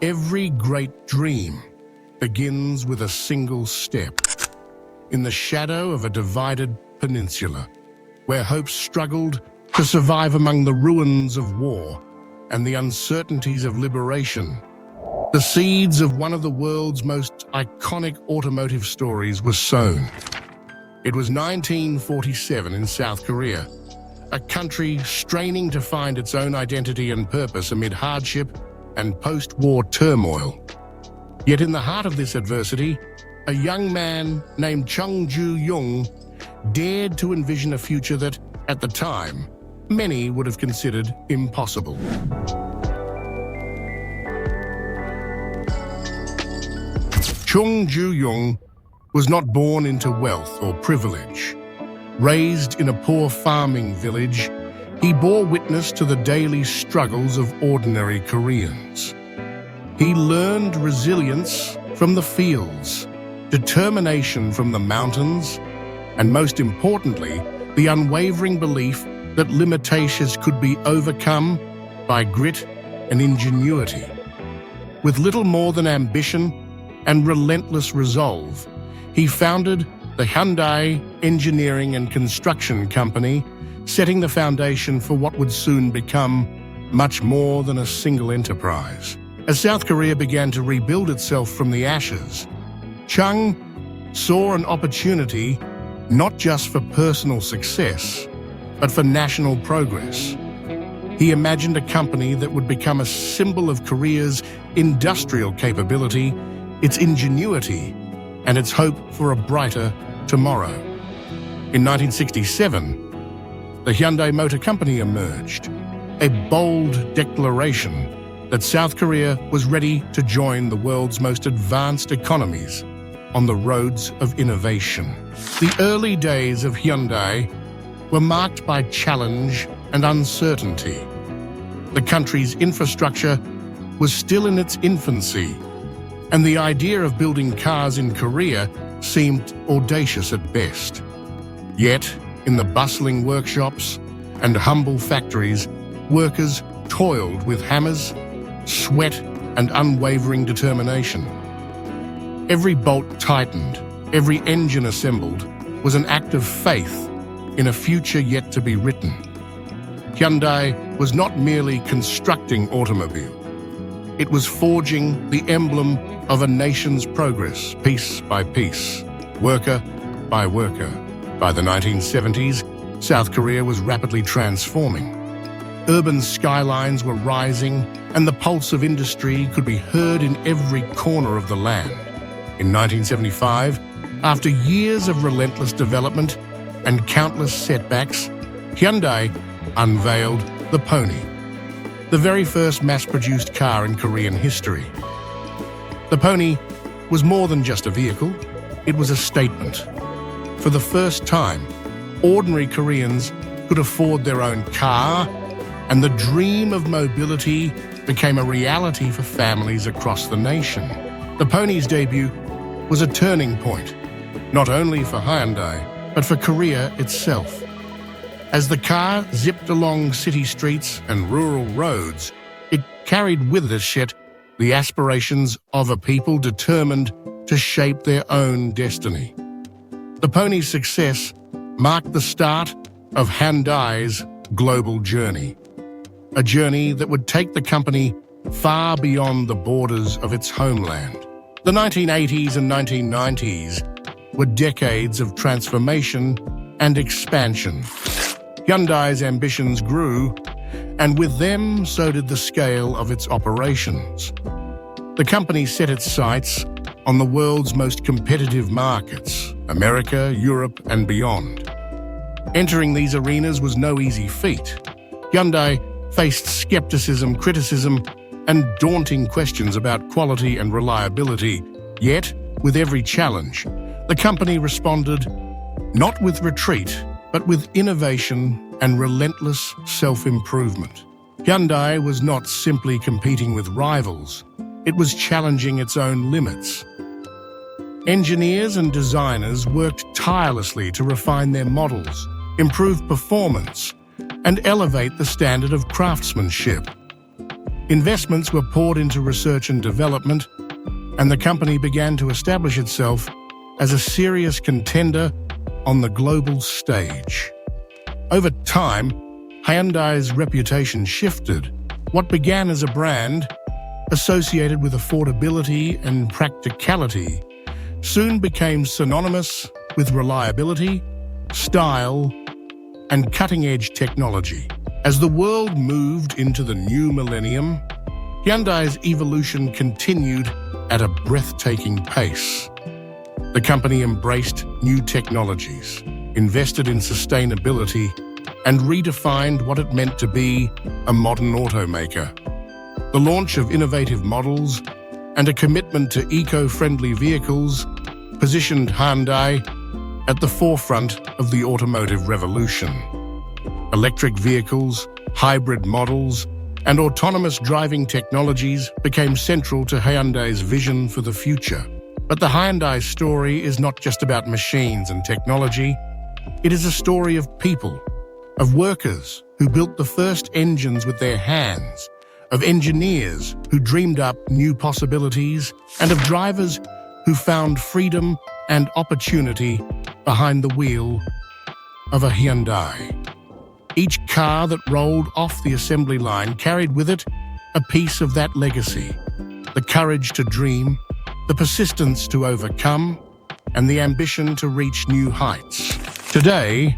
Every great dream begins with a single step, in the shadow of a divided peninsula, where hope struggled to survive among the ruins of war and the uncertainties of liberation. The seeds of one of the world's most iconic automotive stories were sown. It was 1947 in South Korea, a country straining to find its own identity and purpose amid hardship and post-war turmoil. Yet in the heart of this adversity, a young man named Chung Ju-young dared to envision a future that, at the time, many would have considered impossible. Chung Ju-young was not born into wealth or privilege. Raised in a poor farming village, he bore witness to the daily struggles of ordinary Koreans. He learned resilience from the fields, determination from the mountains, and most importantly, the unwavering belief that limitations could be overcome by grit and ingenuity. With little more than ambition and relentless resolve, he founded the Hyundai Engineering and Construction Company, setting the foundation for what would soon become much more than a single enterprise. As South Korea began to rebuild itself from the ashes, Chung saw an opportunity not just for personal success, but for national progress. He imagined a company that would become a symbol of Korea's industrial capability, its ingenuity, and its hope for a brighter tomorrow. In 1967, the Hyundai Motor Company emerged, a bold declaration that South Korea was ready to join the world's most advanced economies on the roads of innovation. The early days of Hyundai were marked by challenge and uncertainty. The country's infrastructure was still in its infancy, and the idea of building cars in Korea seemed audacious at best. Yet, in the bustling workshops and humble factories, workers toiled with hammers, sweat, and unwavering determination. Every bolt tightened, every engine assembled, was an act of faith in a future yet to be written. Hyundai was not merely constructing automobile. It was forging the emblem of a nation's progress, piece by piece, worker by worker. By the 1970s, South Korea was rapidly transforming. Urban skylines were rising, and the pulse of industry could be heard in every corner of the land. In 1975, after years of relentless development and countless setbacks, Hyundai unveiled the Pony, the very first mass-produced car in Korean history. The Pony was more than just a vehicle, it was a statement. For the first time, ordinary Koreans could afford their own car, and the dream of mobility became a reality for families across the nation. The Pony's debut was a turning point, not only for Hyundai, but for Korea itself. As the car zipped along city streets and rural roads, it carried with it the aspirations of a people determined to shape their own destiny. The Pony's success marked the start of Hyundai's global journey, a journey that would take the company far beyond the borders of its homeland. The 1980s and 1990s were decades of transformation and expansion. Hyundai's ambitions grew, and with them, so did the scale of its operations. The company set its sights on the world's most competitive markets, America, Europe, and beyond. Entering these arenas was no easy feat. Hyundai faced skepticism, criticism, and daunting questions about quality and reliability. Yet, with every challenge, the company responded not with retreat, but with innovation and relentless self-improvement. Hyundai was not simply competing with rivals, it was challenging its own limits. Engineers and designers worked tirelessly to refine their models, improve performance, and elevate the standard of craftsmanship. Investments were poured into research and development, and the company began to establish itself as a serious contender on the global stage. Over time, Hyundai's reputation shifted. What began as a brand associated with affordability and practicality soon became synonymous with reliability, style, and cutting-edge technology. As the world moved into the new millennium, Hyundai's evolution continued at a breathtaking pace. The company embraced new technologies, invested in sustainability, and redefined what it meant to be a modern automaker. The launch of innovative models and a commitment to eco-friendly vehicles positioned Hyundai at the forefront of the automotive revolution. Electric vehicles, hybrid models, and autonomous driving technologies became central to Hyundai's vision for the future. But the Hyundai story is not just about machines and technology. It is a story of people, of workers who built the first engines with their hands, of engineers who dreamed up new possibilities, and of drivers who found freedom and opportunity behind the wheel of a Hyundai. Each car that rolled off the assembly line carried with it a piece of that legacy: the courage to dream, the persistence to overcome, and the ambition to reach new heights. Today,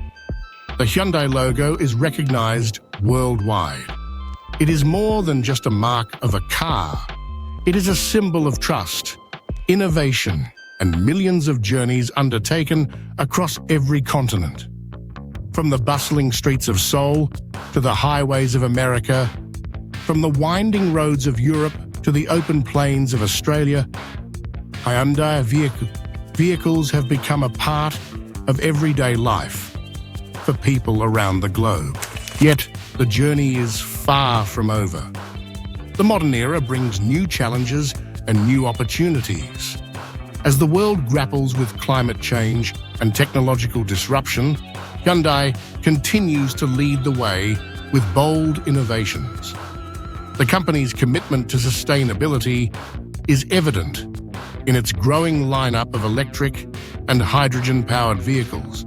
the Hyundai logo is recognized worldwide. It is more than just a mark of a car. It is a symbol of trust, innovation, and millions of journeys undertaken across every continent. From the bustling streets of Seoul to the highways of America, from the winding roads of Europe to the open plains of Australia, Hyundai vehicles have become a part of everyday life for people around the globe. Yet, the journey is far from over. The modern era brings new challenges and new opportunities. As the world grapples with climate change and technological disruption, Hyundai continues to lead the way with bold innovations. The company's commitment to sustainability is evident in its growing lineup of electric and hydrogen-powered vehicles,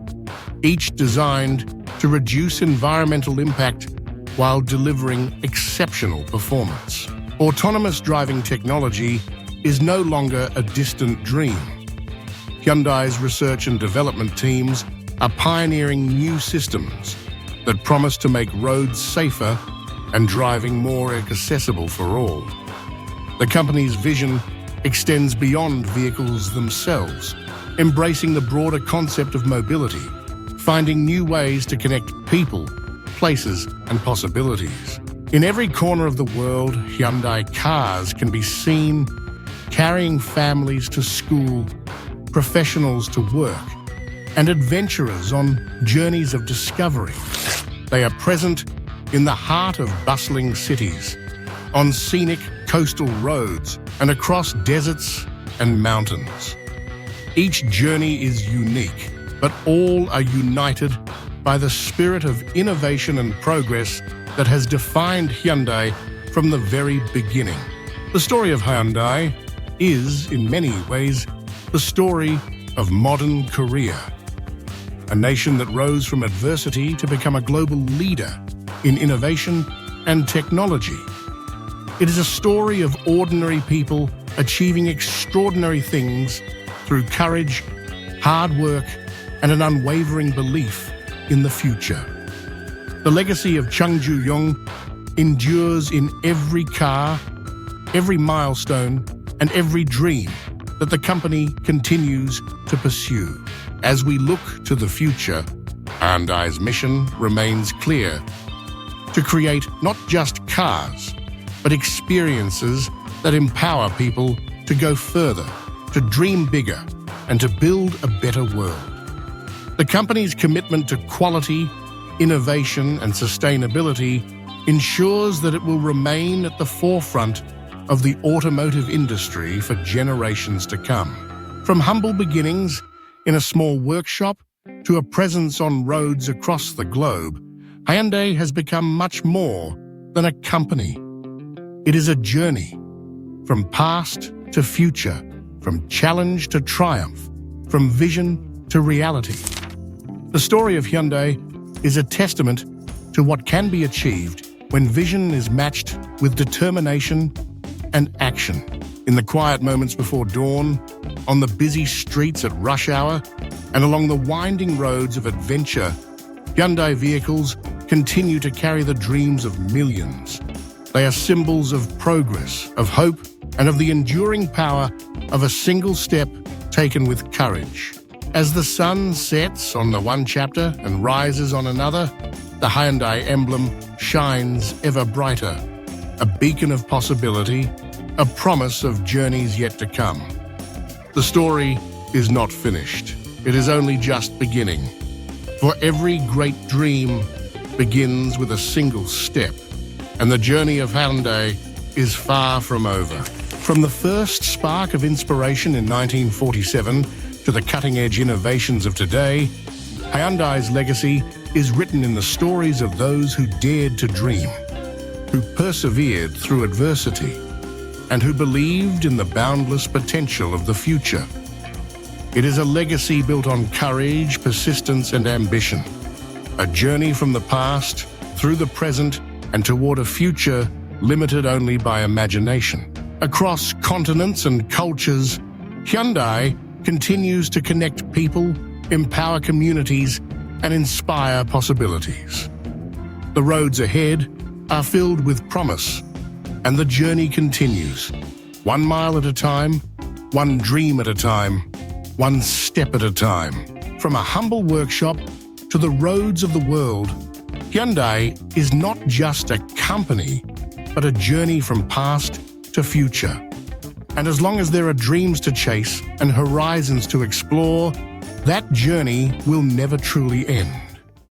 each designed to reduce environmental impact while delivering exceptional performance. Autonomous driving technology is no longer a distant dream. Hyundai's research and development teams are pioneering new systems that promise to make roads safer and driving more accessible for all. The company's vision extends beyond vehicles themselves, embracing the broader concept of mobility, finding new ways to connect people, places, and possibilities. In every corner of the world, Hyundai cars can be seen carrying families to school, professionals to work, and adventurers on journeys of discovery. They are present in the heart of bustling cities, on scenic coastal roads, and across deserts and mountains. Each journey is unique, but all are united by the spirit of innovation and progress that has defined Hyundai from the very beginning. The story of Hyundai is, in many ways, the story of modern Korea, a nation that rose from adversity to become a global leader in innovation and technology. It is a story of ordinary people achieving extraordinary things through courage, hard work, and an unwavering belief in the future. The legacy of Chung Ju-young endures in every car, every milestone, and every dream that the company continues to pursue. As we look to the future, Hyundai's mission remains clear: to create not just cars, but experiences that empower people to go further, to dream bigger, and to build a better world. The company's commitment to quality, innovation, and sustainability ensures that it will remain at the forefront of the automotive industry for generations to come. From humble beginnings in a small workshop to a presence on roads across the globe, Hyundai has become much more than a company. It is a journey from past to future, from challenge to triumph, from vision to reality. The story of Hyundai is a testament to what can be achieved when vision is matched with determination and action. In the quiet moments before dawn, on the busy streets at rush hour, and along the winding roads of adventure, Hyundai vehicles continue to carry the dreams of millions. They are symbols of progress, of hope, and of the enduring power of a single step taken with courage. As the sun sets on the one chapter and rises on another, the Hyundai emblem shines ever brighter, a beacon of possibility, a promise of journeys yet to come. The story is not finished. It is only just beginning. For every great dream begins with a single step, and the journey of Hyundai is far from over. From the first spark of inspiration in 1947 to the cutting-edge innovations of today, Hyundai's legacy is written in the stories of those who dared to dream, who persevered through adversity, and who believed in the boundless potential of the future. It is a legacy built on courage, persistence, and ambition. A journey from the past, through the present, and toward a future limited only by imagination. Across continents and cultures, Hyundai continues to connect people, empower communities, and inspire possibilities. The roads ahead are filled with promise, and the journey continues, 1 mile at a time, one dream at a time, one step at a time. From a humble workshop to the roads of the world, Hyundai is not just a company, but a journey from past to future. And as long as there are dreams to chase and horizons to explore, that journey will never truly end.